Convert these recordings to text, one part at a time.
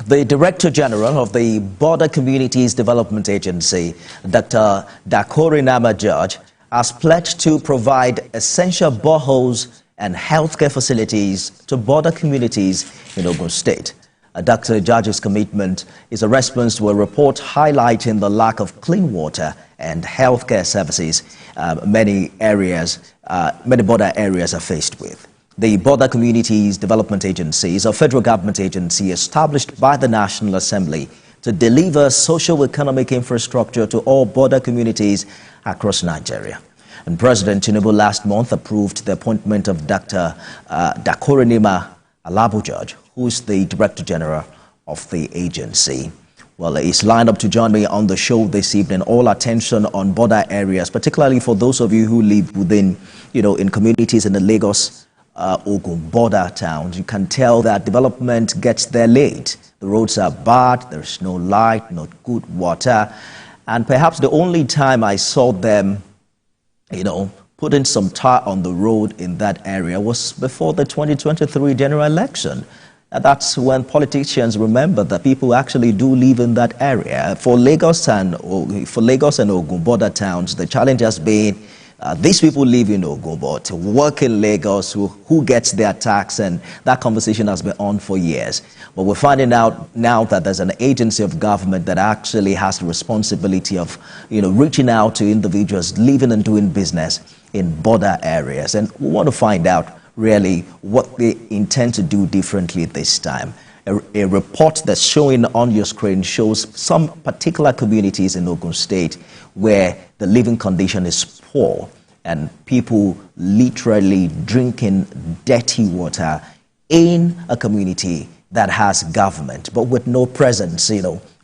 The Director General of the Border Communities Development Agency, Dr. Dakorinama George, has pledged to provide essential boreholes and healthcare facilities to border communities in Ogun State. Dr. George's commitment is a response to a report highlighting the lack of clean water and healthcare services many border areas are faced with. The Border Communities Development Agency is a federal government agency established by the National Assembly to deliver socio-economic infrastructure to all border communities across Nigeria. And President Tinubu last month approved the appointment of Dr. Dakorinama George, who is the Director General of the agency. Well, he's lined up to join me on the show this evening. All attention on border areas, particularly for those of you who live within, in communities in the Lagos, Ogun border towns. You can tell that development gets there late. The roads are bad, there's no light, not good water. And perhaps the only time I saw them, putting some tar on the road in that area was before the 2023 general election. And that's when politicians remember that people actually do live in that area. For Lagos and Ogun border towns, the challenge has been these people live in Ogun, but work in Lagos, who gets their tax, and that conversation has been on for years. But we're finding out now that there's an agency of government that actually has the responsibility of, reaching out to individuals living and doing business in border areas. And we want to find out really what they intend to do differently this time. A report that's showing on your screen shows some particular communities in Ogun State where the living condition is poor and people literally drinking dirty water in a community that has government, but with no presence,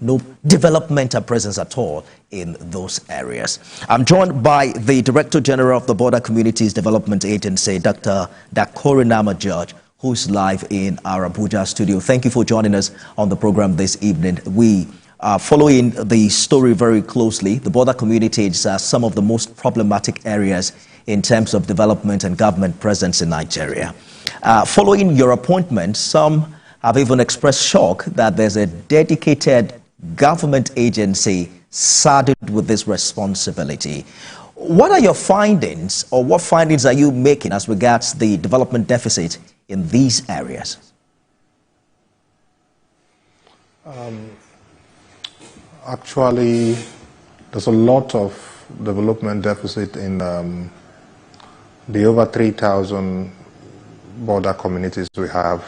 no developmental presence at all in those areas. I'm joined by the Director General of the Border Communities Development Agency, Dr. Dakorinama George, who's live in our Abuja studio. Thank you for joining us on the program this evening. We are following the story very closely. The border communities are some of the most problematic areas in terms of development and government presence in Nigeria. Following your appointment, some have even expressed shock that there's a dedicated government agency saddled with this responsibility. What are your findings, or what findings are you making as regards the development deficit in these areas? Actually, there's a lot of development deficit in the over 3,000 border communities we have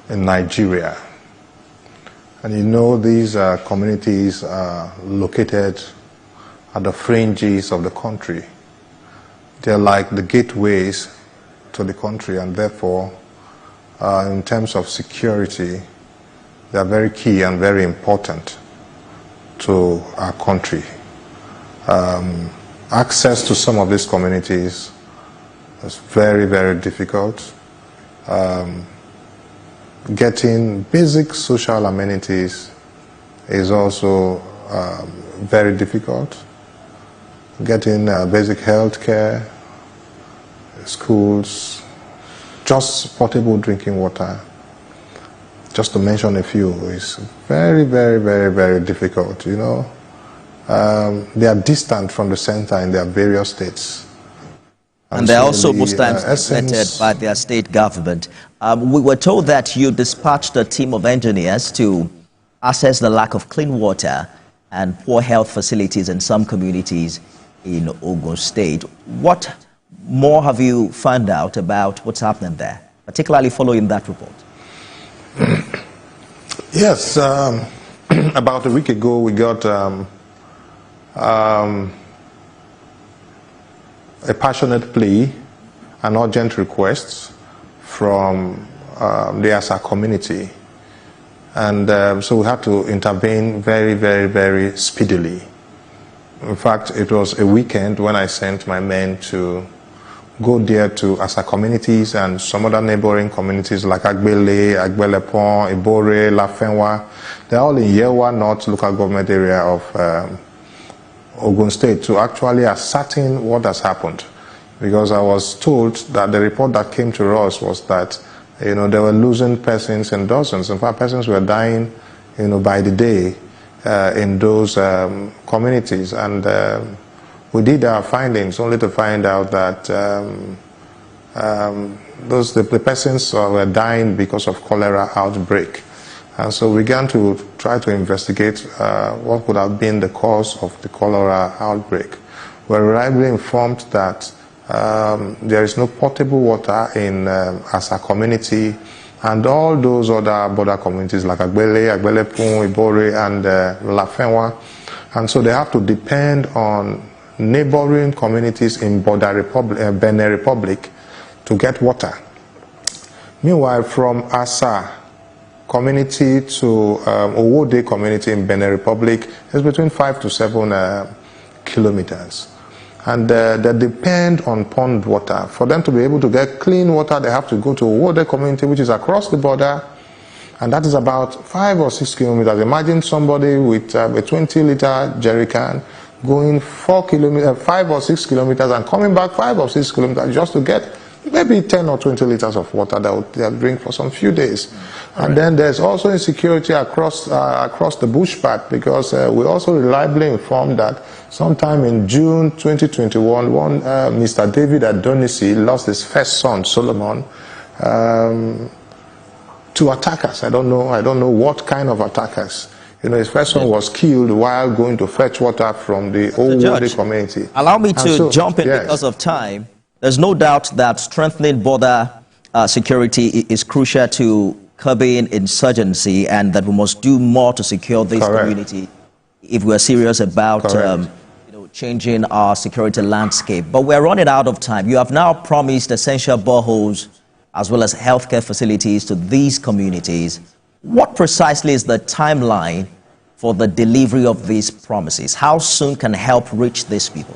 in Nigeria. And these communities are located at the fringes of the country. They're like the gateways to the country, and therefore, in terms of security, they are very key and very important to our country. Access to some of these communities is very, very difficult. Getting basic social amenities is also very difficult. Getting basic health care, schools, just potable drinking water, just to mention a few, is very, very, very, very difficult. They are distant from the center in their various states. And they're also most times neglected by their state government. We were told that you dispatched a team of engineers to assess the lack of clean water and poor health facilities in some communities in Ogun State. What more have you found out about what's happening there, particularly following that report? Yes, about a week ago we got a passionate plea, an urgent request from the Asa community. And so we had to intervene very, very, very speedily. In fact, it was a weekend when I sent my men to go there to Asa communities and some other neighboring communities like Agbele, Agbelepon, Ibore, Lafenwa. They're all in Yewa North local government area of Ogun State to actually ascertain what has happened. Because I was told that the report that came to us was that They were losing persons in dozens. In fact, persons were dying, by the day in those communities. And we did our findings only to find out that the persons were dying because of cholera outbreak. And so we began to try to investigate what could have been the cause of the cholera outbreak. We're reliably informed that there is no potable water in Asa community and all those other border communities like Agbele, Agbelepun, Ibore, and Lafenwa. And so they have to depend on neighboring communities in Benin Republic to get water. Meanwhile, from Asa community to Owode community in Benin Republic is between 5 to 7 kilometers. And they depend on pond water. For them to be able to get clean water, they have to go to Owode community, which is across the border, and that is about 5 or 6 kilometers. Imagine somebody with a 20-liter jerry can going 5 or 6 kilometers and coming back 5 or 6 kilometers just to get maybe 10 or 20 liters of water that they'll drink for some few days. And then there's also insecurity across the bush part, because we're also reliably informed that sometime in June 2021, Mr. David Adonisi lost his first son, Solomon, to attackers. I don't know what kind of attackers. His first son was killed while going to fetch water from the Owode community. Allow me to jump in because of time. There's no doubt that strengthening border security is crucial to curbing insurgency, and that we must do more to secure this community if we're serious about changing our security landscape. But we're running out of time. You have now promised essential boreholes as well as healthcare facilities to these communities. What precisely is the timeline for the delivery of these promises? How soon can help reach these people?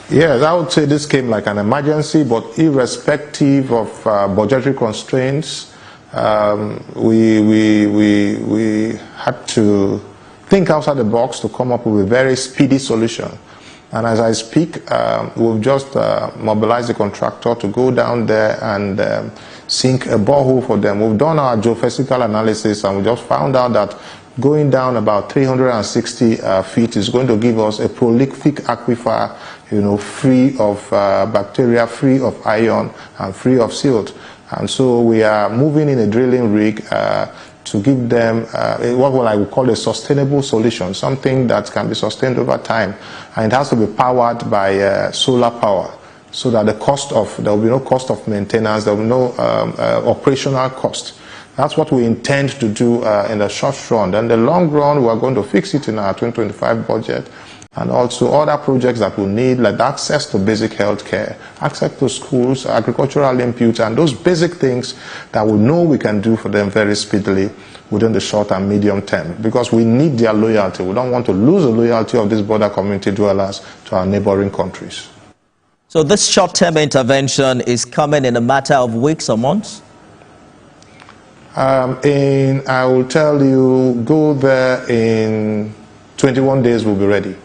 Yes, I would say this came like an emergency, but irrespective of budgetary constraints, we had to think outside the box to come up with a very speedy solution. And as I speak, we've just mobilized a contractor to go down there and sink a borehole for them. We've done our geophysical analysis, and we just found out that going down about 360 feet is going to give us a prolific aquifer, free of bacteria, free of iron, and free of silt. And so we are moving in a drilling rig to give them what I would call a sustainable solution, something that can be sustained over time. And it has to be powered by solar power, so that there will be no cost of maintenance, there will be no operational cost. That's what we intend to do in the short run. Then the long run, we are going to fix it in our 2025 budget, and also other projects that we need, like access to basic health care, access to schools, agricultural inputs, and those basic things that we know we can do for them very speedily within the short and medium term, because we need their loyalty. We don't want to lose the loyalty of these border community dwellers to our neighboring countries. So this short-term intervention is coming in a matter of weeks or months? I will tell you, go there in 21 days, we'll be ready.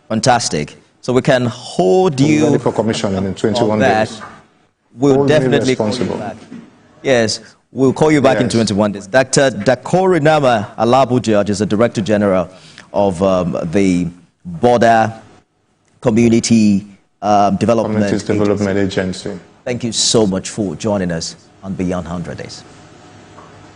Fantastic. So we can hold you ready for commissioning in 21 days. We'll definitely call you back. Yes, we'll call you back in 21 days. Dr. Dakorinama George is the Director General of the Border Community Development Agency. Thank you so much for joining us on Beyond 100 Days.